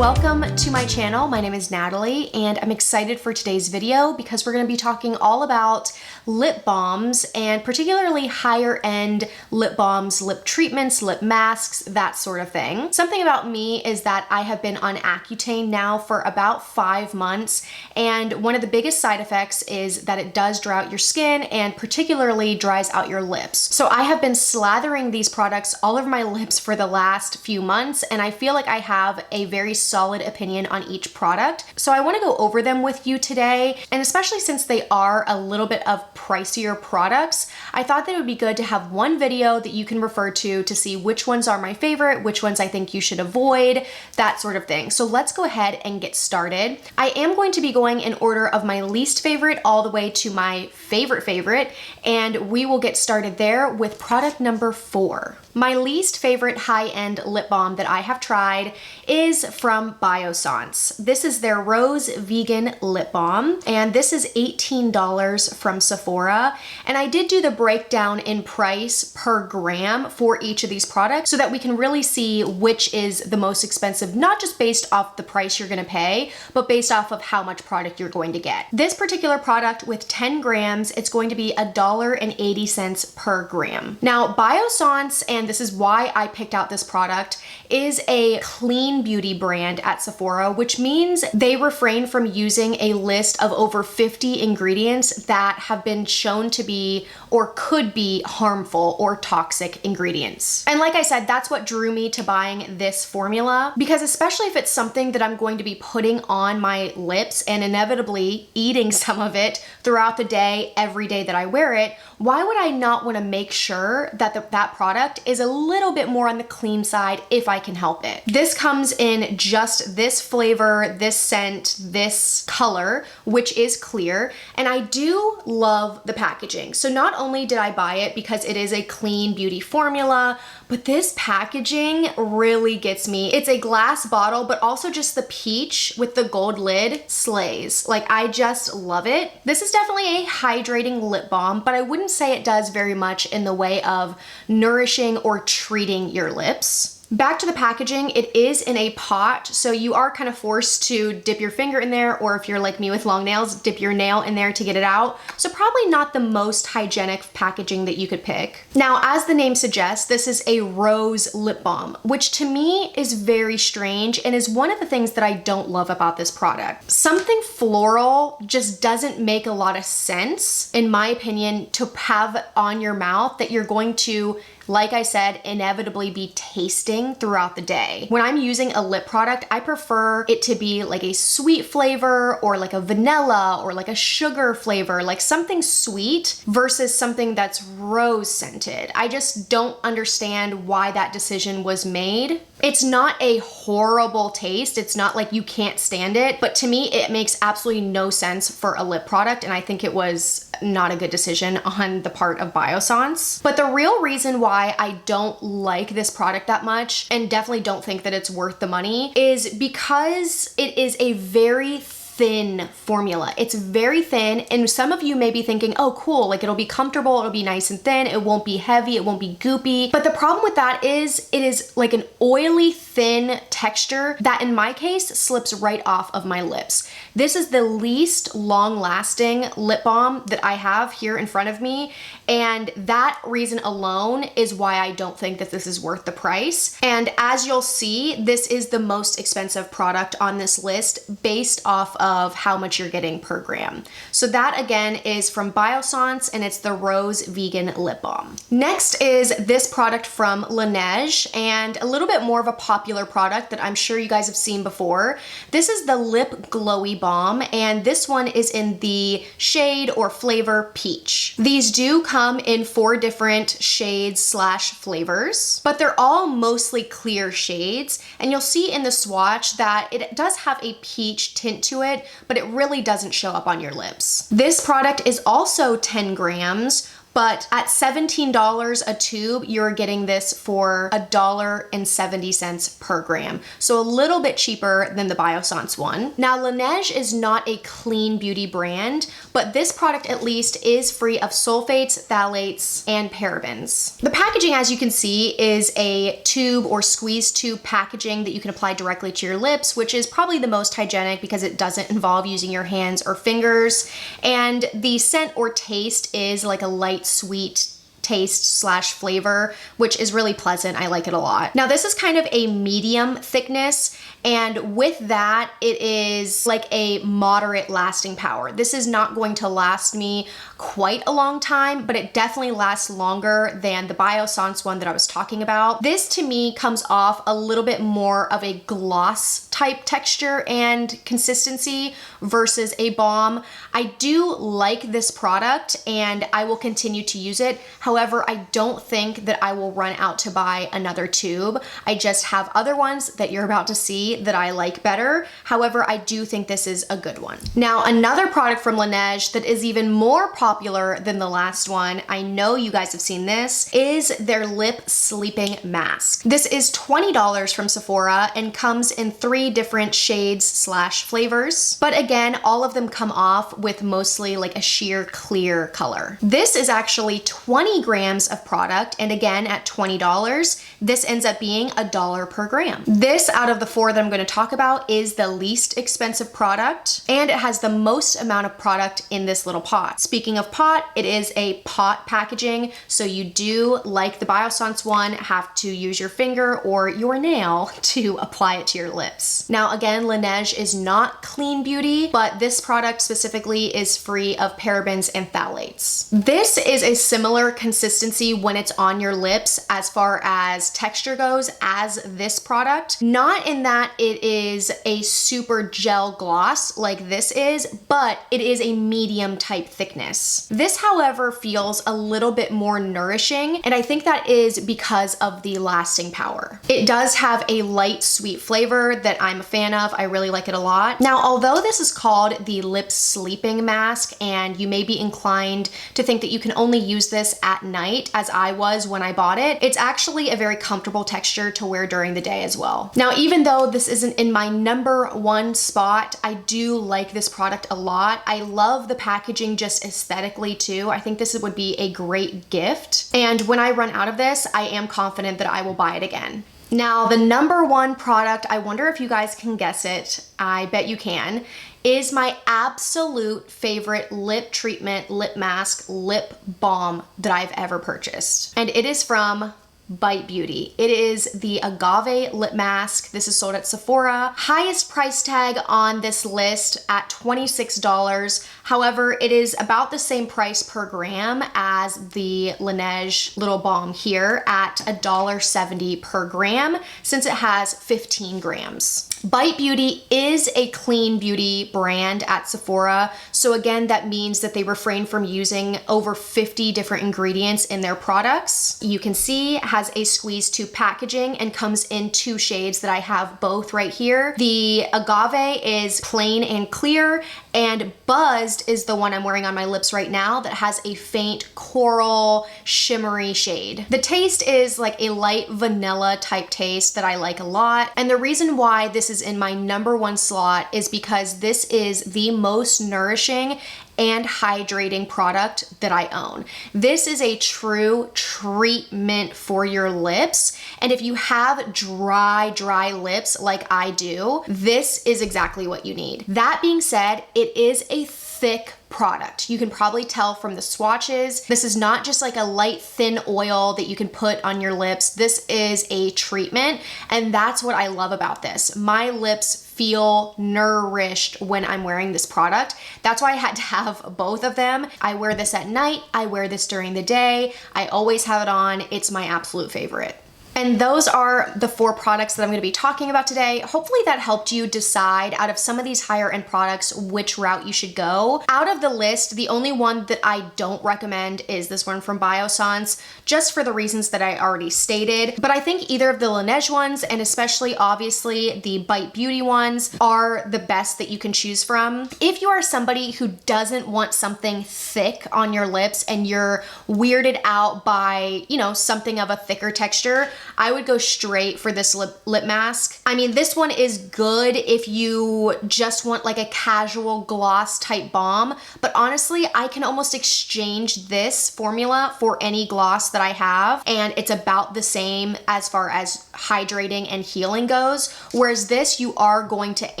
Welcome to my channel. My name is Natalie and I'm excited for today's video because we're going to be talking all about lip balms and particularly higher end lip balms, lip treatments, lip masks, that sort of thing. Something about me is that I have been on Accutane now for about 5 months, and one of the biggest side effects is that it does dry out your skin and particularly dries out your lips. So I have been slathering these products all over my lips for the last few months, and I feel like I have a very solid opinion on each product. So I want to go over them with you today, and especially since they are a little bit of pricier products, I thought that it would be good to have one video that you can refer to see which ones are my favorite, which ones I think you should avoid, that sort of thing. So let's go ahead and get started. I am going to be going in order of my least favorite all the way to my favorite, and we will get started there with product number 4. My least favorite high-end lip balm that I have tried is from Bioessence. This is their Rose Vegan Lip Balm, and this is $18 from Sephora. And I did do the breakdown in price per gram for each of these products so that we can really see which is the most expensive, not just based off the price you're gonna pay, but based off of how much product you're going to get. This particular product with 10 grams, it's going to be $1.80 per gram. Now, Bioessence, and this is why I picked out this product, is a clean beauty brand at Sephora, which means they refrain from using a list of over 50 ingredients that have been shown to be or could be harmful or toxic ingredients. And like I said, that's what drew me to buying this formula, because especially if it's something that I'm going to be putting on my lips and inevitably eating some of it throughout the day, every day that I wear it, why would I not want to make sure that that product is a little bit more on the clean side if I can help it? This comes in just this flavor, this scent, this color, which is clear, and I do love the packaging. So not only did I buy it because it is a clean beauty formula, but this packaging really gets me. It's a glass bottle, but also just the peach with the gold lid slays. Like, I just love it. This is definitely a hydrating lip balm, but I wouldn't say it does very much in the way of nourishing or treating your lips. Back to the packaging, it is in a pot, so you are kind of forced to dip your finger in there, or if you're like me with long nails, dip your nail in there to get it out. So probably not the most hygienic packaging that you could pick. Now, as the name suggests, this is a rose lip balm, which to me is very strange and is one of the things that I don't love about this product. Something floral just doesn't make a lot of sense, in my opinion, to have on your mouth that you're going to, like I said, inevitably be tasting throughout the day. When I'm using a lip product, I prefer it to be like a sweet flavor or like a vanilla or like a sugar flavor, like something sweet versus something that's rose scented. I just don't understand why that decision was made. It's not a horrible taste. It's not like you can't stand it, but to me, it makes absolutely no sense for a lip product, and I think it was not a good decision on the part of Bioessence. But the real reason why I don't like this product that much, and definitely don't think that it's worth the money, is because it is a very thin formula. It's very thin, and some of you may be thinking, oh cool, like it'll be comfortable, it'll be nice and thin, it won't be heavy, it won't be goopy. But the problem with that is it is like an oily, thin texture that in my case slips right off of my lips. This is the least long-lasting lip balm that I have here in front of me, and that reason alone is why I don't think that this is worth the price. And as you'll see, this is the most expensive product on this list based off of how much you're getting per gram. So that again is from Bioessence, and it's the Rose Vegan Lip Balm. Next is this product from Laneige, and a little bit more of a popular product that I'm sure you guys have seen before. This is the Lip Glowy Balm, and this one is in the shade or flavor Peach. These do come in 4 different shades / flavors, but they're all mostly clear shades, and you'll see in the swatch that it does have a peach tint to it, but it really doesn't show up on your lips. This product is also 10 grams, but at $17 a tube, you're getting this for $1.70 per gram. So a little bit cheaper than the Bioessence one. Now, Laneige is not a clean beauty brand, but this product at least is free of sulfates, phthalates, and parabens. The packaging, as you can see, is a tube or squeeze tube packaging that you can apply directly to your lips, which is probably the most hygienic because it doesn't involve using your hands or fingers. And the scent or taste is like a light sweet taste / flavor, which is really pleasant. I like it a lot. Now, this is kind of a medium thickness, and with that, it is like a moderate lasting power. This is not going to last me quite a long time, but it definitely lasts longer than the Bioessence one that I was talking about. This to me comes off a little bit more of a gloss type texture and consistency versus a balm. I do like this product and I will continue to use it. However, I don't think that I will run out to buy another tube. I just have other ones that you're about to see that I like better. However, I do think this is a good one. Now, another product from Laneige that is even more popular than the last one, I know you guys have seen this, is their lip sleeping mask. This is $20 from Sephora and comes in 3 different shades / flavors. But again, all of them come off with mostly like a sheer clear color. This is actually 20 grams of product, and again, at $20, this ends up being $1 per gram. This, out of the 4 that I'm going to talk about, is the least expensive product, and it has the most amount of product in this little pot. Speaking of pot, it is a pot packaging, so you do, like the Bioessence one, have to use your finger or your nail to apply it to your lips. Now, again, Laneige is not clean beauty, but this product specifically is free of parabens and phthalates. This is a similar consistency when it's on your lips as far as texture goes as this product. Not in that it is a super gel gloss like this is, but it is a medium type thickness. This, however, feels a little bit more nourishing, and I think that is because of the lasting power. It does have a light sweet flavor that I'm a fan of. I really like it a lot. Now, although this is called the lip sleeping mask, and you may be inclined to think that you can only use this at night, as I was when I bought it, it's actually a very comfortable texture to wear during the day as well. Now, even though this isn't in my #1 spot, I do like this product a lot. I love the packaging just aesthetically too. I think this would be a great gift. And when I run out of this, I am confident that I will buy it again. Now, the #1 product, I wonder if you guys can guess it, I bet you can, is my absolute favorite lip treatment, lip mask, lip balm that I've ever purchased. And it is from Bite Beauty. It is the Agave Lip Mask. This is sold at Sephora. Highest price tag on this list at $26. However, it is about the same price per gram as the Laneige Little Balm here at $1.70 per gram, since it has 15 grams. Bite Beauty is a clean beauty brand at Sephora. So again, that means that they refrain from using over 50 different ingredients in their products. You can see it has a squeeze tube packaging and comes in 2 shades that I have both right here. The Agave is plain and clear, and Buzzed is the one I'm wearing on my lips right now that has a faint coral shimmery shade. The taste is like a light vanilla type taste that I like a lot. And the reason why this is in my #1 slot is because this is the most nourishing and hydrating product that I own. This is a true treatment for your lips. And if you have dry lips like I do, this is exactly what you need. That being said, it is a thick product. You can probably tell from the swatches. This is not just like a light thin oil that you can put on your lips. This is a treatment, and that's what I love about this. My lips feel nourished when I'm wearing this product. That's why I had to have both of them. I wear this at night, I wear this during the day. I always have it on. It's my absolute favorite. And those are the 4 products that I'm gonna be talking about today. Hopefully that helped you decide out of some of these higher end products which route you should go. Out of the list, the only one that I don't recommend is this one from Bioessence, just for the reasons that I already stated. But I think either of the Laneige ones, and especially obviously the Bite Beauty ones, are the best that you can choose from. If you are somebody who doesn't want something thick on your lips and you're weirded out by, you know, something of a thicker texture, I would go straight for this lip mask. I mean, this one is good if you just want like a casual gloss type balm, but honestly, I can almost exchange this formula for any gloss that I have, and it's about the same as far as hydrating and healing goes. Whereas this, you are going to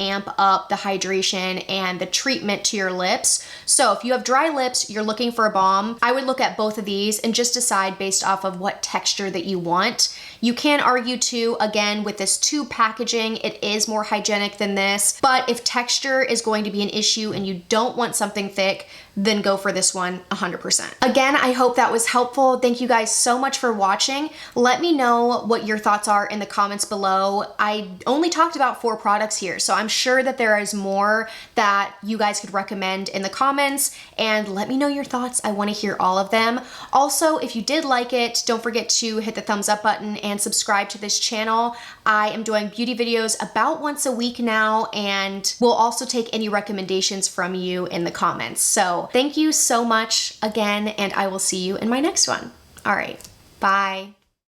amp up the hydration and the treatment to your lips. So if you have dry lips, you're looking for a balm, I would look at both of these and just decide based off of what texture that you want. You can argue too, again, with this tube packaging, it is more hygienic than this, but if texture is going to be an issue and you don't want something thick, then go for this one 100%. Again, I hope that was helpful. Thank you guys so much for watching. Let me know what your thoughts are in the comments below. I only talked about 4 products here, so I'm sure that there is more that you guys could recommend in the comments, and let me know your thoughts. I wanna hear all of them. Also, if you did like it, don't forget to hit the thumbs up button and subscribe to this channel. I am doing beauty videos about once a week now, and we'll also take any recommendations from you in the comments. So thank you so much again, and I will see you in my next one. All right, bye.